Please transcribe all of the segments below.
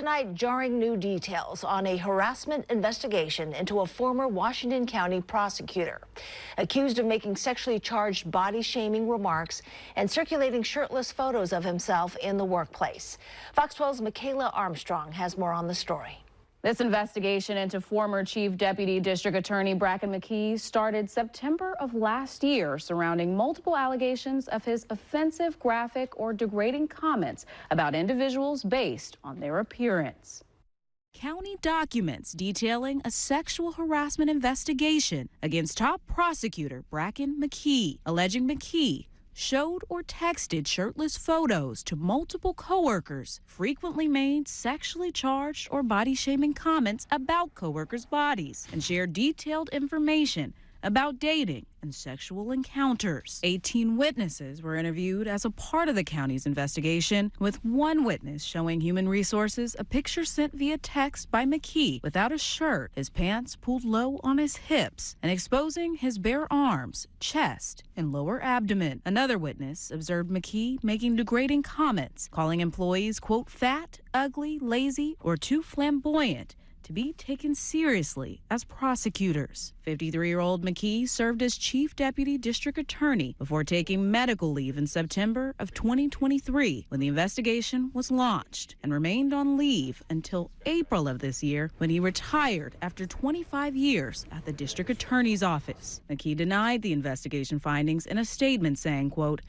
Tonight, jarring new details on a harassment investigation into a former Washington County prosecutor accused of making sexually charged body-shaming remarks and circulating shirtless photos of himself in the workplace. Fox 12's Michaela Armstrong has more on the story. This investigation into former Chief Deputy District Attorney Bracken McKey started September of last year, surrounding multiple allegations of his offensive, graphic, or degrading comments about individuals based on their appearance. County documents detailing a sexual harassment investigation against top prosecutor Bracken McKey, alleging McKey showed or texted shirtless photos to multiple coworkers, frequently made sexually charged or body-shaming comments about coworkers' bodies, and shared detailed information about dating and sexual encounters. 18 witnesses were interviewed as a part of the county's investigation, with one witness showing Human Resources a picture sent via text by McKey without a shirt, his pants pulled low on his hips, and exposing his bare arms, chest, and lower abdomen. Another witness observed McKey making degrading comments, calling employees, quote, fat, ugly, lazy, or too flamboyant to be taken seriously as prosecutors. 53-year-old McKey served as Chief Deputy District Attorney before taking medical leave in September of 2023 when the investigation was launched, and remained on leave until April of this year when he retired after 25 years at the District Attorney's office. McKey denied the investigation findings in a statement saying, quote,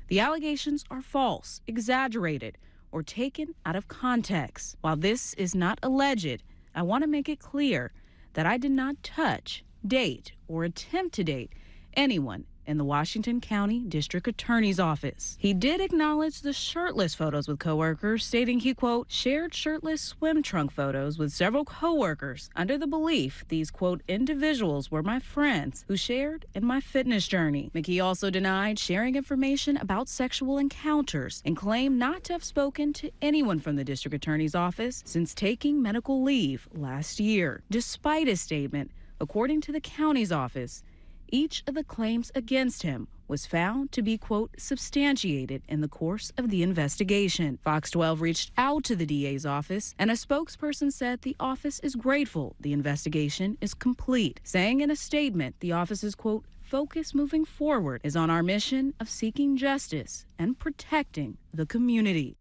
"The allegations are false, exaggerated, or taken out of context. While this is not alleged, I want to make it clear that I did not touch, date, or attempt to date anyone in the Washington County District Attorney's office." He did acknowledge the shirtless photos with coworkers, stating he, quote, shared shirtless swim trunk photos with several coworkers under the belief these, quote, individuals were my friends who shared in my fitness journey. McKey also denied sharing information about sexual encounters and claimed not to have spoken to anyone from the District Attorney's office since taking medical leave last year. Despite his statement, according to the county's office, each of the claims against him was found to be, quote, substantiated in the course of the investigation. Fox 12 reached out to the DA's office, and a spokesperson said the office is grateful the investigation is complete, saying in a statement the office's, quote, focus moving forward is on our mission of seeking justice and protecting the community.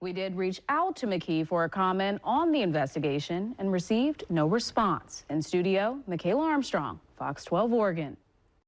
We did reach out to McKey for a comment on the investigation and received no response. In studio, Michaela Armstrong, Fox 12 Oregon.